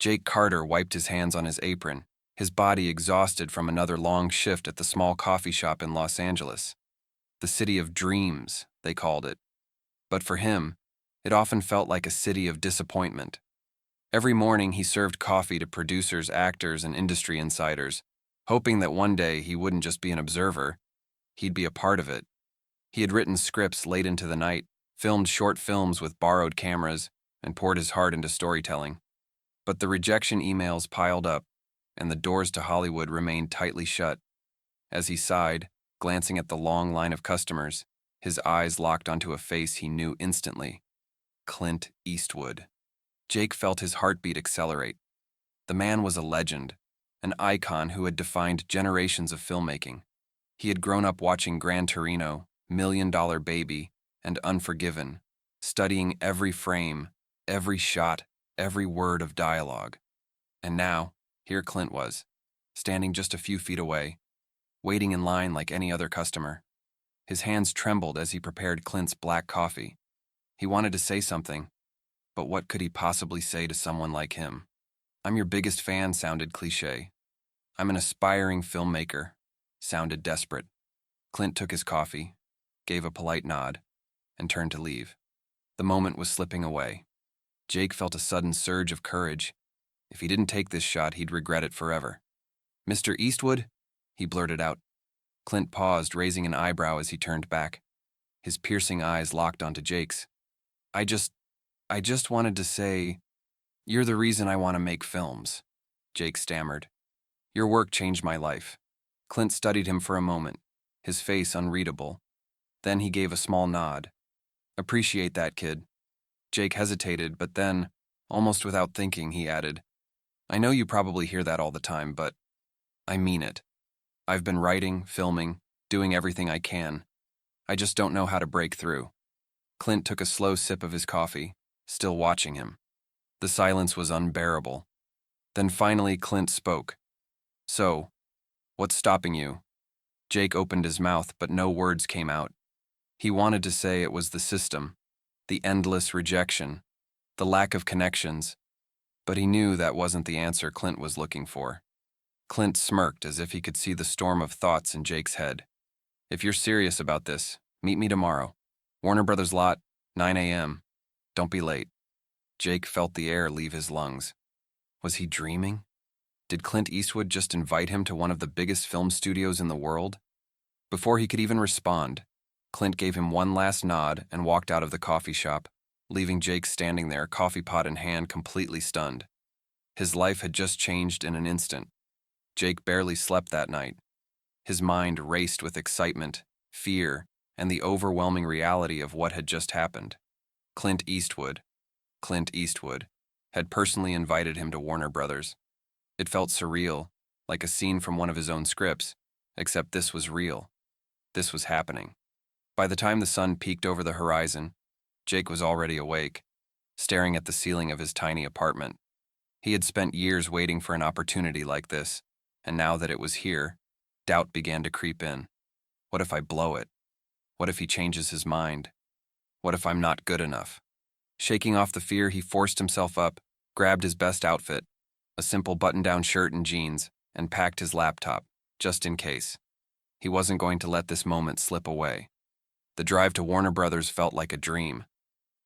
Jake Carter wiped his hands on his apron, his body exhausted from another long shift at the small coffee shop in Los Angeles. The city of dreams, they called it. But for him, it often felt like a city of disappointment. Every morning he served coffee to producers, actors, and industry insiders, hoping that one day he wouldn't just be an observer, he'd be a part of it. He had written scripts late into the night, filmed short films with borrowed cameras, and poured his heart into storytelling. But the rejection emails piled up, and the doors to Hollywood remained tightly shut. As he sighed, glancing at the long line of customers, his eyes locked onto a face he knew instantly. Clint Eastwood. Jake felt his heartbeat accelerate. The man was a legend, an icon who had defined generations of filmmaking. He had grown up watching Gran Torino, Million Dollar Baby, and Unforgiven, studying every frame, every shot, every word of dialogue. And now, here Clint was, standing just a few feet away, waiting in line like any other customer. His hands trembled as he prepared Clint's black coffee. He wanted to say something, but what could he possibly say to someone like him? "I'm your biggest fan" sounded cliché. "I'm an aspiring filmmaker" sounded desperate. Clint took his coffee, gave a polite nod, and turned to leave. The moment was slipping away. Jake felt a sudden surge of courage. If he didn't take this shot, he'd regret it forever. "Mr. Eastwood?" he blurted out. Clint paused, raising an eyebrow as he turned back. His piercing eyes locked onto Jake's. I just wanted to say, you're the reason I want to make films," Jake stammered. "Your work changed my life." Clint studied him for a moment, his face unreadable. Then he gave a small nod. "Appreciate that, kid." Jake hesitated, but then, almost without thinking, he added, "I know you probably hear that all the time, but I mean it. I've been writing, filming, doing everything I can. I just don't know how to break through." Clint took a slow sip of his coffee, still watching him. The silence was unbearable. Then finally Clint spoke. "So, what's stopping you?" Jake opened his mouth, but no words came out. He wanted to say it was the system, the endless rejection, the lack of connections, but he knew that wasn't the answer Clint was looking for. Clint smirked as if he could see the storm of thoughts in Jake's head. "If you're serious about this, meet me tomorrow. Warner Brothers lot, 9 a.m. Don't be late." Jake felt the air leave his lungs. Was he dreaming? Did Clint Eastwood just invite him to one of the biggest film studios in the world? Before he could even respond, Clint gave him one last nod and walked out of the coffee shop, leaving Jake standing there, coffee pot in hand, completely stunned. His life had just changed in an instant. Jake barely slept that night. His mind raced with excitement, fear, and the overwhelming reality of what had just happened. Clint Eastwood had personally invited him to Warner Brothers. It felt surreal, like a scene from one of his own scripts, except this was real. This was happening. By the time the sun peeked over the horizon, Jake was already awake, staring at the ceiling of his tiny apartment. He had spent years waiting for an opportunity like this, and now that it was here, doubt began to creep in. What if I blow it? What if he changes his mind? What if I'm not good enough? Shaking off the fear, he forced himself up, grabbed his best outfit, a simple button-down shirt and jeans, and packed his laptop, just in case. He wasn't going to let this moment slip away. The drive to Warner Brothers felt like a dream.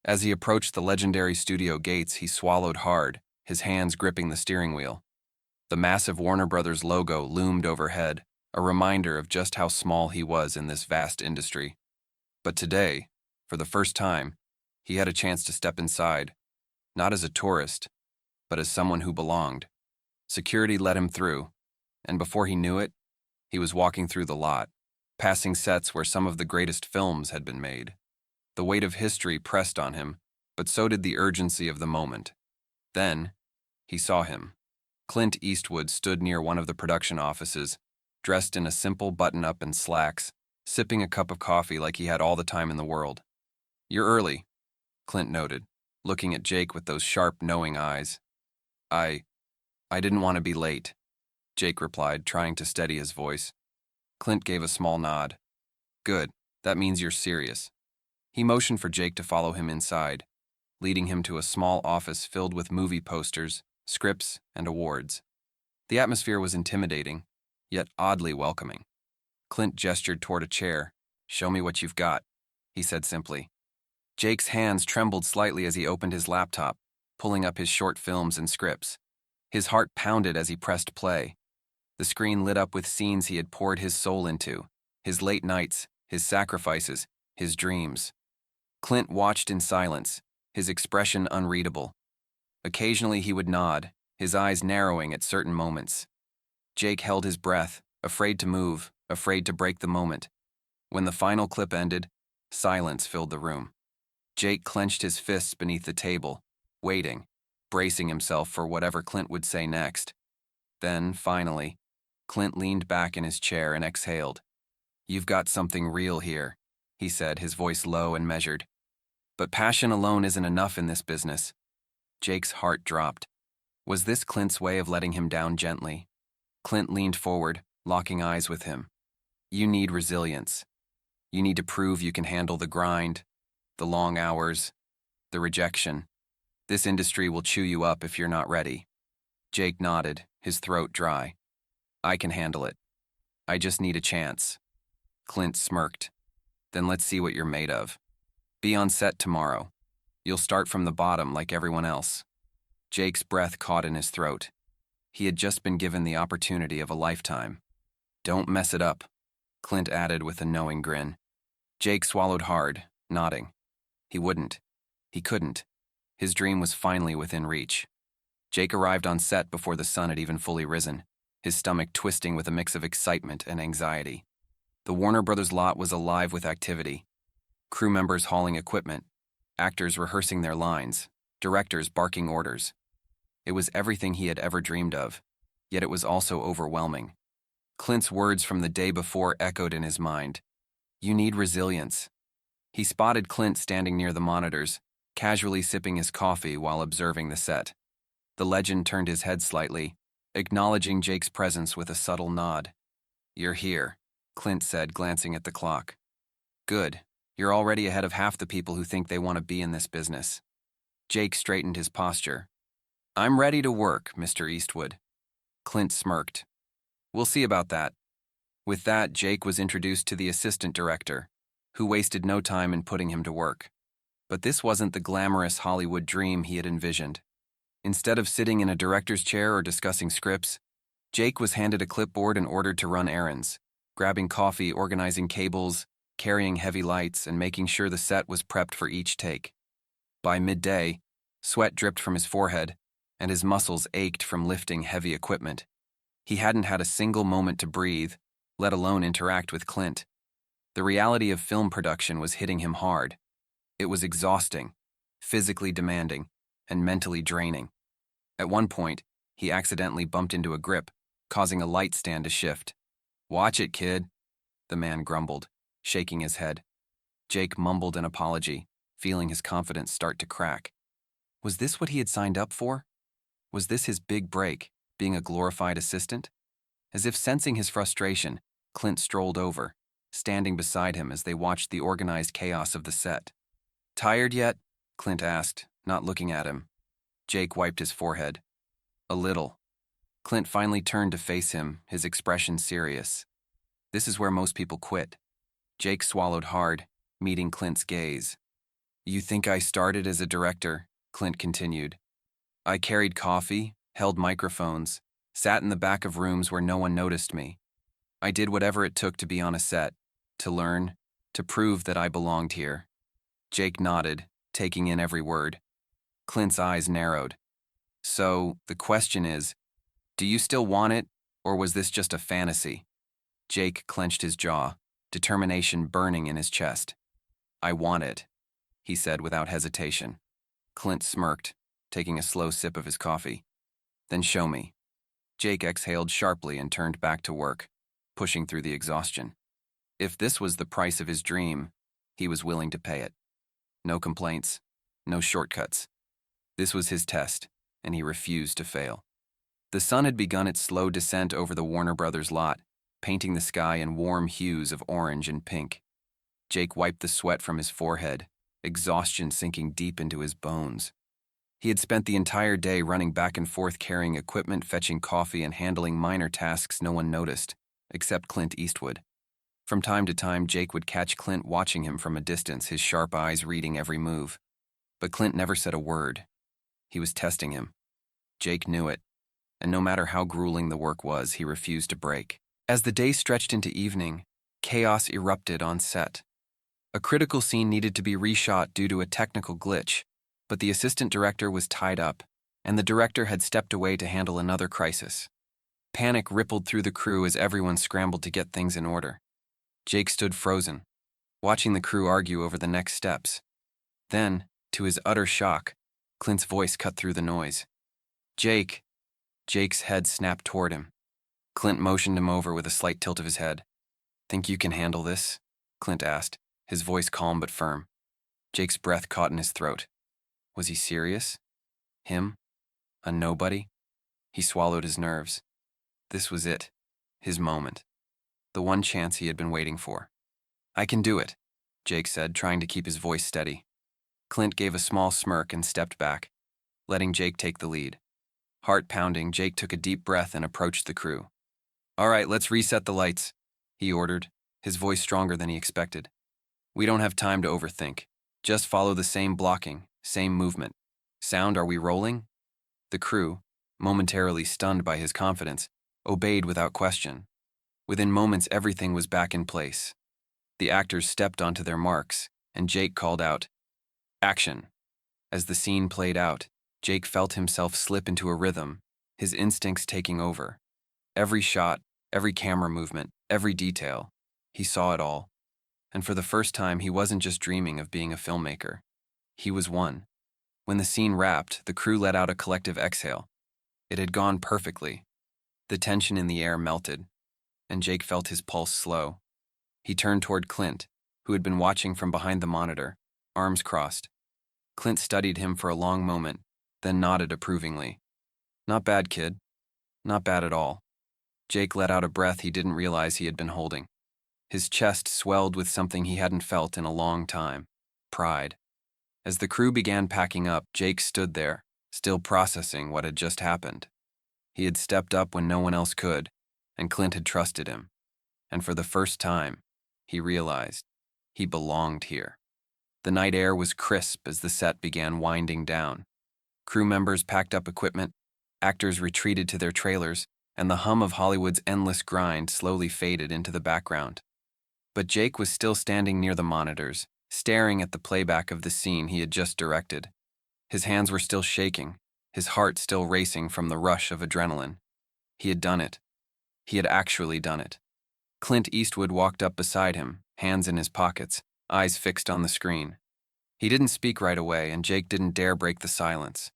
As he approached the legendary studio gates, he swallowed hard, his hands gripping the steering wheel. The massive Warner Brothers logo loomed overhead, a reminder of just how small he was in this vast industry. But today, for the first time, he had a chance to step inside, not as a tourist, but as someone who belonged. Security let him through, and before he knew it, he was walking through the lot, passing sets where some of the greatest films had been made. The weight of history pressed on him, but so did the urgency of the moment. Then, he saw him. Clint Eastwood stood near one of the production offices, dressed in a simple button-up and slacks, sipping a cup of coffee like he had all the time in the world. "You're early," Clint noted, looking at Jake with those sharp, knowing eyes. I didn't want to be late," Jake replied, trying to steady his voice. Clint gave a small nod. "Good, that means you're serious." He motioned for Jake to follow him inside, leading him to a small office filled with movie posters, scripts, and awards. The atmosphere was intimidating, yet oddly welcoming. Clint gestured toward a chair. "Show me what you've got," he said simply. Jake's hands trembled slightly as he opened his laptop, pulling up his short films and scripts. His heart pounded as he pressed play. The screen lit up with scenes he had poured his soul into, his late nights, his sacrifices, his dreams. Clint watched in silence, his expression unreadable. Occasionally he would nod, his eyes narrowing at certain moments. Jake held his breath, afraid to move, afraid to break the moment. When the final clip ended, silence filled the room. Jake clenched his fists beneath the table, waiting, bracing himself for whatever Clint would say next. Then, finally, Clint leaned back in his chair and exhaled. "You've got something real here," he said, his voice low and measured. "But passion alone isn't enough in this business." Jake's heart dropped. Was this Clint's way of letting him down gently? Clint leaned forward, locking eyes with him. "You need resilience. You need to prove you can handle the grind, the long hours, the rejection. This industry will chew you up if you're not ready." Jake nodded, his throat dry. "I can handle it. I just need a chance." Clint smirked. "Then let's see what you're made of. Be on set tomorrow. You'll start from the bottom like everyone else." Jake's breath caught in his throat. He had just been given the opportunity of a lifetime. "Don't mess it up," Clint added with a knowing grin. Jake swallowed hard, nodding. He wouldn't. He couldn't. His dream was finally within reach. Jake arrived on set before the sun had even fully risen, his stomach twisting with a mix of excitement and anxiety. The Warner Brothers lot was alive with activity. Crew members hauling equipment, actors rehearsing their lines, directors barking orders. It was everything he had ever dreamed of, yet it was also overwhelming. Clint's words from the day before echoed in his mind. "You need resilience." He spotted Clint standing near the monitors, casually sipping his coffee while observing the set. The legend turned his head slightly, acknowledging Jake's presence with a subtle nod. "You're here," Clint said, glancing at the clock. "Good. You're already ahead of half the people who think they want to be in this business." Jake straightened his posture. "I'm ready to work, Mr. Eastwood." Clint smirked. "We'll see about that." With that, Jake was introduced to the assistant director, who wasted no time in putting him to work. But this wasn't the glamorous Hollywood dream he had envisioned. Instead of sitting in a director's chair or discussing scripts, Jake was handed a clipboard and ordered to run errands, grabbing coffee, organizing cables, carrying heavy lights, and making sure the set was prepped for each take. By midday, sweat dripped from his forehead, and his muscles ached from lifting heavy equipment. He hadn't had a single moment to breathe, let alone interact with Clint. The reality of film production was hitting him hard. It was exhausting, physically demanding, and mentally draining. At one point, he accidentally bumped into a grip, causing a light stand to shift. "Watch it, kid," the man grumbled, shaking his head. Jake mumbled an apology, feeling his confidence start to crack. Was this what he had signed up for? Was this his big break, being a glorified assistant? As if sensing his frustration, Clint strolled over, standing beside him as they watched the organized chaos of the set. "Tired yet?" Clint asked, not looking at him. Jake wiped his forehead. "A little." Clint finally turned to face him, his expression serious. "This is where most people quit." Jake swallowed hard, meeting Clint's gaze. "You think I started as a director?" Clint continued. "I carried coffee, held microphones, sat in the back of rooms where no one noticed me. I did whatever it took to be on a set, to learn, to prove that I belonged here." Jake nodded, taking in every word. Clint's eyes narrowed. "So, the question is, do you still want it, or was this just a fantasy?" Jake clenched his jaw, determination burning in his chest. "I want it," he said without hesitation. Clint smirked, taking a slow sip of his coffee. "Then show me." Jake exhaled sharply and turned back to work, pushing through the exhaustion. If this was the price of his dream, he was willing to pay it. No complaints, no shortcuts. This was his test, and he refused to fail. The sun had begun its slow descent over the Warner Brothers lot, painting the sky in warm hues of orange and pink. Jake wiped the sweat from his forehead, exhaustion sinking deep into his bones. He had spent the entire day running back and forth carrying equipment, fetching coffee, and handling minor tasks no one noticed, except Clint Eastwood. From time to time, Jake would catch Clint watching him from a distance, his sharp eyes reading every move. But Clint never said a word. He was testing him. Jake knew it, and no matter how grueling the work was, he refused to break. As the day stretched into evening, chaos erupted on set. A critical scene needed to be reshot due to a technical glitch, but the assistant director was tied up, and the director had stepped away to handle another crisis. Panic rippled through the crew as everyone scrambled to get things in order. Jake stood frozen, watching the crew argue over the next steps. Then, to his utter shock, Clint's voice cut through the noise. "Jake!" Jake's head snapped toward him. Clint motioned him over with a slight tilt of his head. "Think you can handle this?" Clint asked, his voice calm but firm. Jake's breath caught in his throat. Was he serious? Him? A nobody? He swallowed his nerves. This was it. His moment. The one chance he had been waiting for. "I can do it," Jake said, trying to keep his voice steady. Clint gave a small smirk and stepped back, letting Jake take the lead. Heart pounding, Jake took a deep breath and approached the crew. "All right, let's reset the lights," he ordered, his voice stronger than he expected. "We don't have time to overthink. Just follow the same blocking, same movement. Sound, are we rolling?" The crew, momentarily stunned by his confidence, obeyed without question. Within moments, everything was back in place. The actors stepped onto their marks, and Jake called out, "Action!" As the scene played out, Jake felt himself slip into a rhythm, his instincts taking over. Every shot, every camera movement, every detail. He saw it all. And for the first time, he wasn't just dreaming of being a filmmaker. He was one. When the scene wrapped, the crew let out a collective exhale. It had gone perfectly. The tension in the air melted, and Jake felt his pulse slow. He turned toward Clint, who had been watching from behind the monitor, arms crossed. Clint studied him for a long moment, then nodded approvingly. "Not bad, kid. Not bad at all." Jake let out a breath he didn't realize he had been holding. His chest swelled with something he hadn't felt in a long time: pride. As the crew began packing up, Jake stood there, still processing what had just happened. He had stepped up when no one else could, and Clint had trusted him. And for the first time, he realized he belonged here. The night air was crisp as the set began winding down. Crew members packed up equipment, actors retreated to their trailers, and the hum of Hollywood's endless grind slowly faded into the background. But Jake was still standing near the monitors, staring at the playback of the scene he had just directed. His hands were still shaking, his heart still racing from the rush of adrenaline. He had done it. He had actually done it. Clint Eastwood walked up beside him, hands in his pockets, eyes fixed on the screen. He didn't speak right away, and Jake didn't dare break the silence.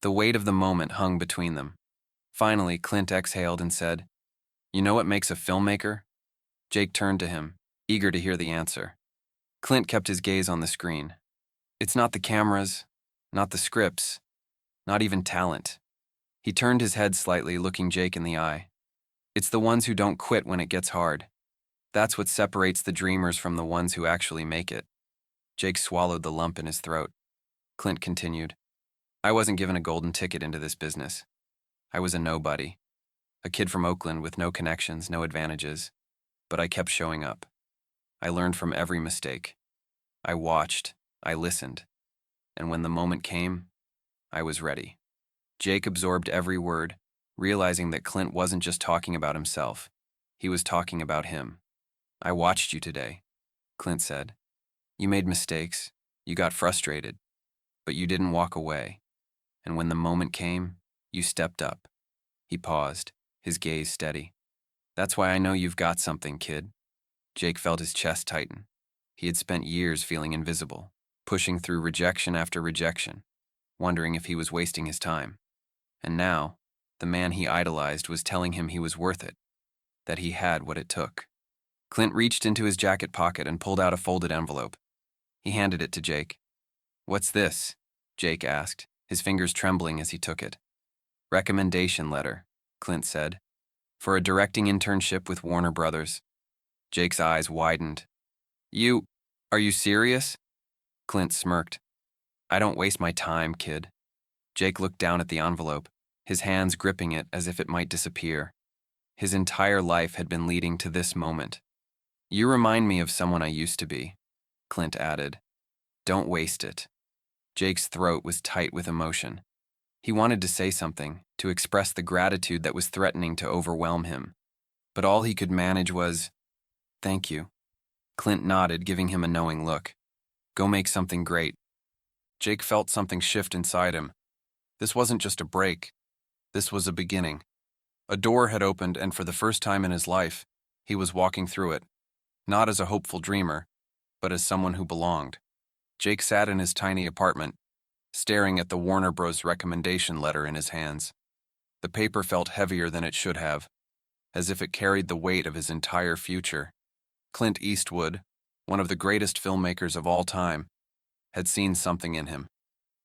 The weight of the moment hung between them. Finally, Clint exhaled and said, "You know what makes a filmmaker?" Jake turned to him, eager to hear the answer. Clint kept his gaze on the screen. "It's not the cameras, not the scripts, not even talent." He turned his head slightly, looking Jake in the eye. "It's the ones who don't quit when it gets hard. That's what separates the dreamers from the ones who actually make it." Jake swallowed the lump in his throat. Clint continued, "I wasn't given a golden ticket into this business. I was a nobody. A kid from Oakland with no connections, no advantages. But I kept showing up. I learned from every mistake. I watched, I listened. And when the moment came, I was ready." Jake absorbed every word, realizing that Clint wasn't just talking about himself. He was talking about him. "I watched you today," Clint said. "You made mistakes, you got frustrated, but you didn't walk away. And when the moment came, you stepped up." He paused, his gaze steady. "That's why I know you've got something, kid." Jake felt his chest tighten. He had spent years feeling invisible, pushing through rejection after rejection, wondering if he was wasting his time. And now, the man he idolized was telling him he was worth it, that he had what it took. Clint reached into his jacket pocket and pulled out a folded envelope. He handed it to Jake. "What's this?" Jake asked, his fingers trembling as he took it. "Recommendation letter," Clint said, "for a directing internship with Warner Brothers." Jake's eyes widened. Are you serious?" Clint smirked. "I don't waste my time, kid. Jake looked down at the envelope, his hands gripping it as if it might disappear. His entire life had been leading to this moment. "You remind me of someone I used to be," Clint added. "Don't waste it." Jake's throat was tight with emotion. He wanted to say something, to express the gratitude that was threatening to overwhelm him. But all he could manage was, "Thank you." Clint nodded, giving him a knowing look. "Go make something great." Jake felt something shift inside him. This wasn't just a break. This was a beginning. A door had opened, and for the first time in his life, he was walking through it, not as a hopeful dreamer, but as someone who belonged. Jake sat in his tiny apartment, staring at the Warner Bros. Recommendation letter in his hands. The paper felt heavier than it should have, as if it carried the weight of his entire future. Clint Eastwood, one of the greatest filmmakers of all time, had seen something in him,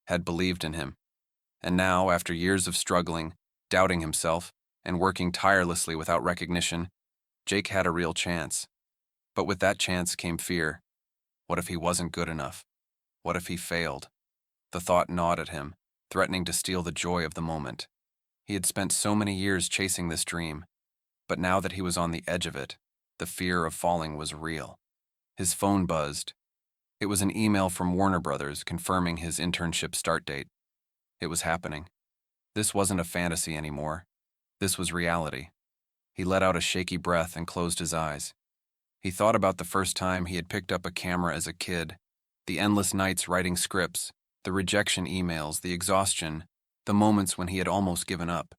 had believed in him. And now, after years of struggling, doubting himself, and working tirelessly without recognition, Jake had a real chance. But with that chance came fear. What if he wasn't good enough? What if he failed? The thought gnawed at him, threatening to steal the joy of the moment. He had spent so many years chasing this dream, but now that he was on the edge of it, the fear of falling was real. His phone buzzed. It was an email from Warner Brothers confirming his internship start date. It was happening. This wasn't a fantasy anymore. This was reality. He let out a shaky breath and closed his eyes. He thought about the first time he had picked up a camera as a kid, the endless nights writing scripts, the rejection emails, the exhaustion, the moments when he had almost given up.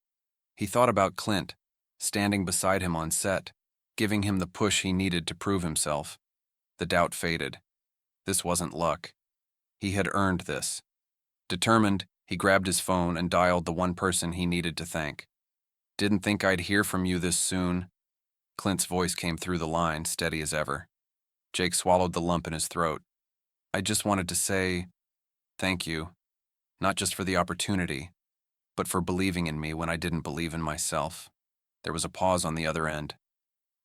He thought about Clint, standing beside him on set, giving him the push he needed to prove himself. The doubt faded. This wasn't luck. He had earned this. Determined, he grabbed his phone and dialed the one person he needed to thank. "Didn't think I'd hear from you this soon." Clint's voice came through the line, steady as ever. Jake swallowed the lump in his throat. "I just wanted to say thank you, not just for the opportunity, but for believing in me when I didn't believe in myself." There was a pause on the other end.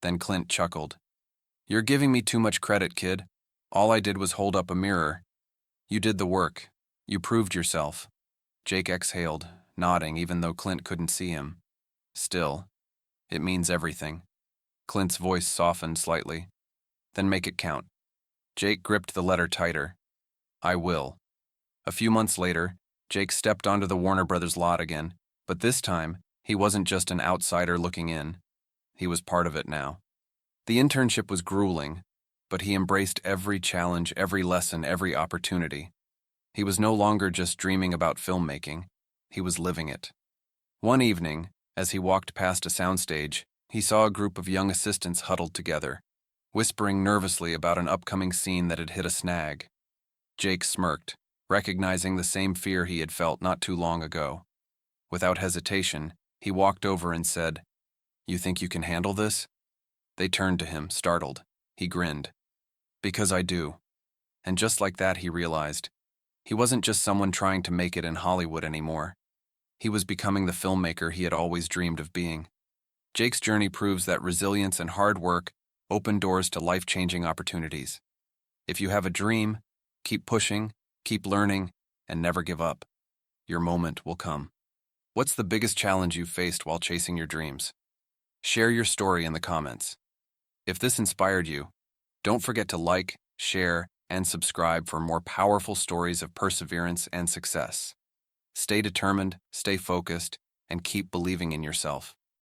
Then Clint chuckled. "You're giving me too much credit, kid. All I did was hold up a mirror. You did the work. You proved yourself." Jake exhaled, nodding even though Clint couldn't see him. "Still, it means everything." Clint's voice softened slightly. "Then make it count." Jake gripped the letter tighter. "I will." A few months later, Jake stepped onto the Warner Brothers lot again, but this time, he wasn't just an outsider looking in. He was part of it now. The internship was grueling, but he embraced every challenge, every lesson, every opportunity. He was no longer just dreaming about filmmaking. He was living it. One evening, as he walked past a soundstage, he saw a group of young assistants huddled together, whispering nervously about an upcoming scene that had hit a snag. Jake smirked, recognizing the same fear he had felt not too long ago. Without hesitation, he walked over and said, "You think you can handle this?" They turned to him, startled. He grinned. "Because I do." And just like that, he realized, he wasn't just someone trying to make it in Hollywood anymore. He was becoming the filmmaker he had always dreamed of being. Jake's journey proves that resilience and hard work open doors to life-changing opportunities. If you have a dream, keep pushing, keep learning, and never give up. Your moment will come. What's the biggest challenge you've faced while chasing your dreams? Share your story in the comments. If this inspired you, don't forget to like, share, and subscribe for more powerful stories of perseverance and success. Stay determined, stay focused, and keep believing in yourself.